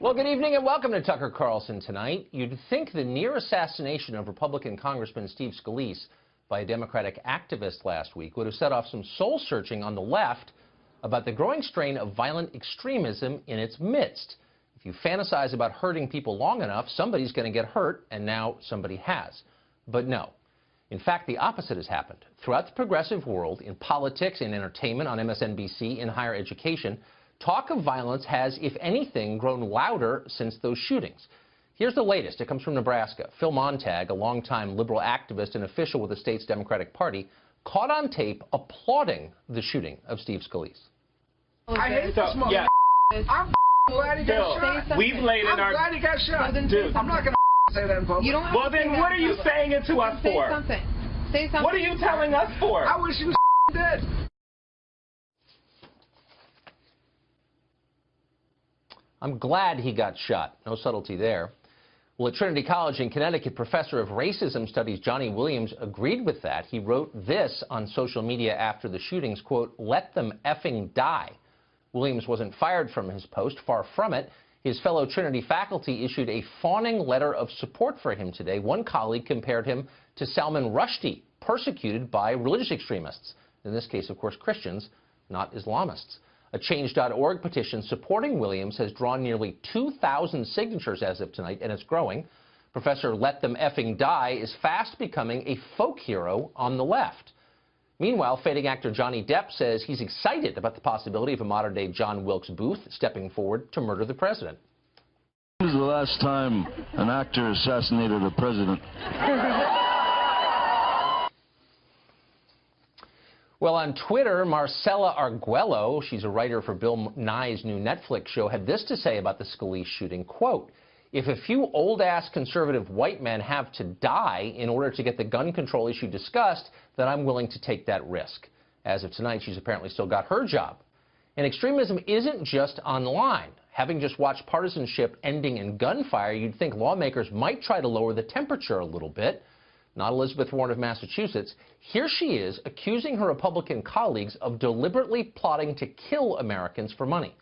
Well, good evening and welcome to Tucker Carlson tonight. You'd think the near assassination of Republican Congressman Steve Scalise by a Democratic activist last week would have set off some soul-searching on the left about the growing strain of violent extremism in its midst. If you fantasize about hurting people long enough, somebody's going to get hurt, and now somebody has. But no. In fact, the opposite has happened. Throughout the progressive world, in politics, in entertainment, on MSNBC, in higher education, talk of violence has, if anything, grown louder since those shootings. Here's the latest. It comes from Nebraska. Phil Montag, a longtime liberal activist and official with the state's Democratic Party, caught on tape applauding the shooting of Steve Scalise. I hate this mother. Yeah. I'm glad he got shot. We've laid in I'm glad he got shot. Dude. I'm not going to say that in public. Well, then what are you saying it to us for? Say something. Say something. What are you telling us for? I wish he was dead. I'm glad he got shot. No subtlety there. Well, at Trinity College in Connecticut, professor of racism studies Johnny Williams agreed with that. He wrote this on social media after the shootings, quote, "Let them effing die." Williams wasn't fired from his post, far from it. His fellow Trinity faculty issued a fawning letter of support for him today. One colleague compared him to Salman Rushdie, persecuted by religious extremists. In this case, of course, Christians, not Islamists. A Change.org petition supporting Williams has drawn nearly 2,000 signatures as of tonight, and it's growing. Professor Let Them Effing Die is fast becoming a folk hero on the left. Meanwhile, fading actor Johnny Depp says he's excited about the possibility of a modern-day John Wilkes Booth stepping forward to murder the president. When was the last time an actor assassinated a president? Well, on Twitter, Marcela Arguello, she's a writer for Bill Nye's new Netflix show, had this to say about the Scalise shooting, quote, "If a few old-ass conservative white men have to die in order to get the gun control issue discussed, then I'm willing to take that risk." As of tonight, she's apparently still got her job. And extremism isn't just online. Having just watched partisanship ending in gunfire, you'd think lawmakers might try to lower the temperature a little bit. Not Elizabeth Warren of Massachusetts. Here she is accusing her Republican colleagues of deliberately plotting to kill Americans for money.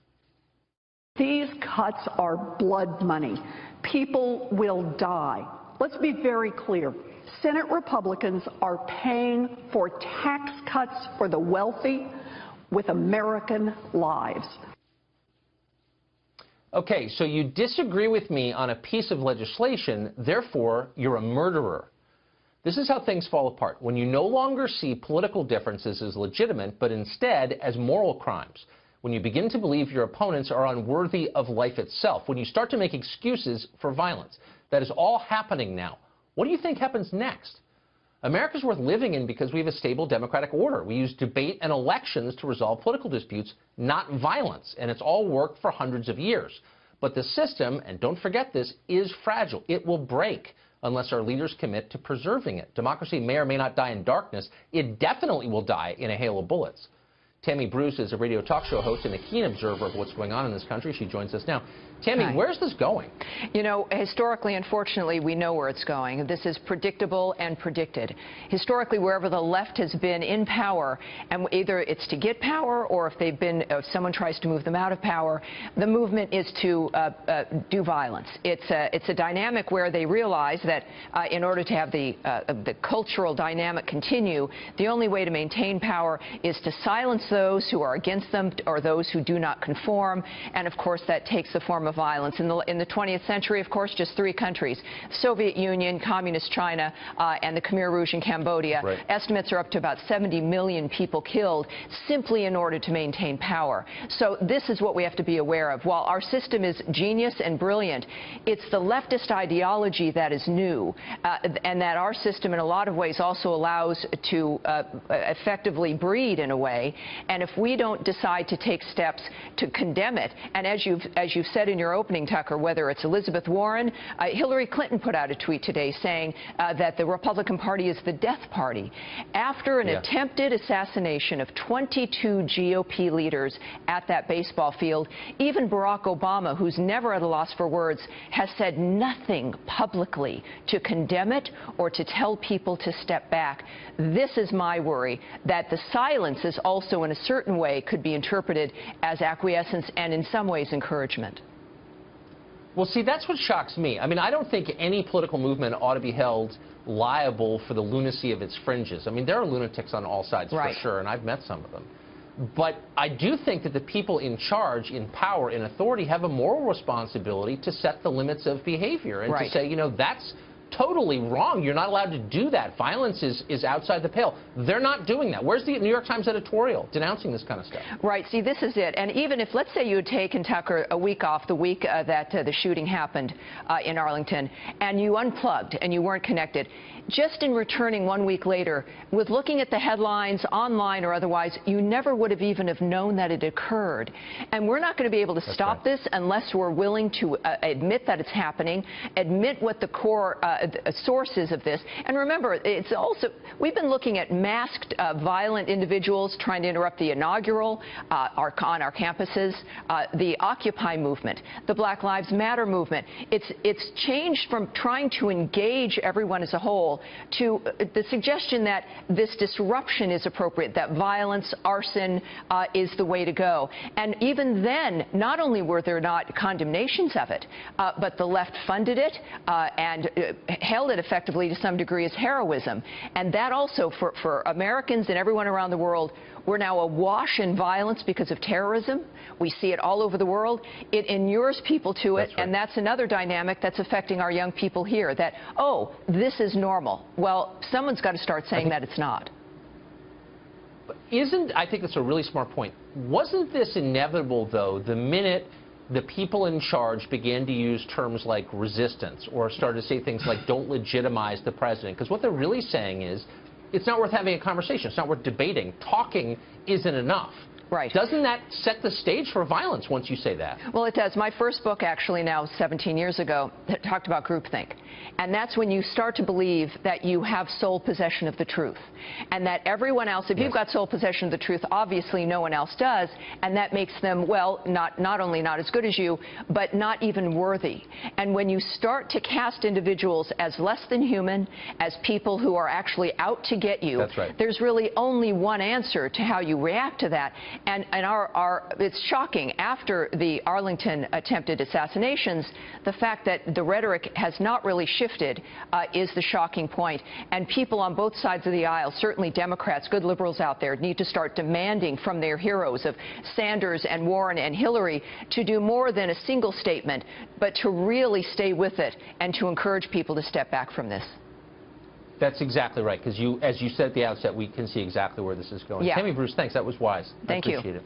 These cuts are blood money. People will die. Let's be very clear. Senate Republicans are paying for tax cuts for the wealthy with American lives. Okay, so you disagree with me on a piece of legislation, therefore you're a murderer. This is how things fall apart, when you no longer see political differences as legitimate, but instead as moral crimes. When you begin to believe your opponents are unworthy of life itself. When you start to make excuses for violence. That is all happening now. What do you think happens next? America's worth living in because we have a stable democratic order. We use debate and elections to resolve political disputes, not violence. And it's all worked for hundreds of years. But the system, and don't forget this, is fragile. It will break unless our leaders commit to preserving it. Democracy may or may not die in darkness. It definitely will die in a hail of bullets. Tammy Bruce is a radio talk show host and a keen observer of what's going on in this country. She joins us now. Tammy, Hi. Where's this going? You know, historically, unfortunately, we know where it's going. This is predictable and predicted. Historically, wherever the left has been in power, and either it's to get power or if someone tries to move them out of power, the movement is to do violence. It's a dynamic where they realize that in order to have the cultural dynamic continue, the only way to maintain power is to silence those who are against them or those who do not conform, and of course that takes the form of violence. In the 20th century, of course, just 3 countries, Soviet Union, Communist China, and the Khmer Rouge in Cambodia. Right. Estimates are up to about 70 million people killed simply in order to maintain power. So this is what we have to be aware of. While our system is genius and brilliant, it's the leftist ideology that is new, and that our system in a lot of ways also allows to effectively breed in a way. And if we don't decide to take steps to condemn it, and as you've said in your opening, Tucker, whether it's Elizabeth Warren, Hillary Clinton put out a tweet today saying that the Republican Party is the death party. After an attempted assassination of 22 GOP leaders at that baseball field, even Barack Obama, who's never at a loss for words, has said nothing publicly to condemn it or to tell people to step back. This is my worry, that the silence is also in a certain way could be interpreted as acquiescence and in some ways encouragement. Well, see, that's what shocks me. I mean, I don't think any political movement ought to be held liable for the lunacy of its fringes. I mean, there are lunatics on all sides, right, for sure, and I've met some of them. But I do think that the people in charge, in power, in authority, have a moral responsibility to set the limits of behavior and right, to say, you know, that's totally wrong. You're not allowed to do that. Violence is outside the pale. They're not doing that. Where's the New York Times editorial denouncing this kind of stuff? Right. See, this is it. And even if, let's say you had taken, Tucker, a week off, the week that the shooting happened in Arlington, and you unplugged and you weren't connected, just in returning 1 week later, with looking at the headlines online or otherwise, you never would have even have known that it occurred. And we're not going to be able to stop this unless we're willing to admit that it's happening, admit what the core sources of this. And remember, it's also, we've been looking at masked violent individuals trying to interrupt the inaugural on our campuses, the Occupy movement, the Black Lives Matter movement. It's changed from trying to engage everyone as a whole to the suggestion that this disruption is appropriate, that violence, arson is the way to go. And even then, not only were there not condemnations of it, but the left funded it and held it effectively to some degree as heroism. And that also, for Americans and everyone around the world, we're now awash in violence because of terrorism. We see it all over the world. It inures people to it, and that's another dynamic that's affecting our young people here, that, oh, this is normal. Well, someone's got to start saying that it's not. I think that's a really smart point. Wasn't this inevitable, though, the minute the people in charge began to use terms like resistance or started to say things like don't legitimize the president? Because what they're really saying is it's not worth having a conversation. It's not worth debating. Talking isn't enough. Right. Doesn't that set the stage for violence once you say that? Well, it does. My first book, actually, now 17 years ago, talked about groupthink. And that's when you start to believe that you have sole possession of the truth. And that everyone else, if you've got sole possession of the truth, obviously no one else does. And that makes them, well, not only not as good as you, but not even worthy. And when you start to cast individuals as less than human, as people who are actually out to get you, there's really only one answer to how you react to that. And it's shocking, after the Arlington attempted assassinations, the fact that the rhetoric has not really shifted is the shocking point. And people on both sides of the aisle, certainly Democrats, good liberals out there, need to start demanding from their heroes of Sanders and Warren and Hillary to do more than a single statement, but to really stay with it and to encourage people to step back from this. That's exactly right, because as you said at the outset, we can see exactly where this is going. Yeah. Tammy Bruce, thanks. That was wise. Thank you. I appreciate it.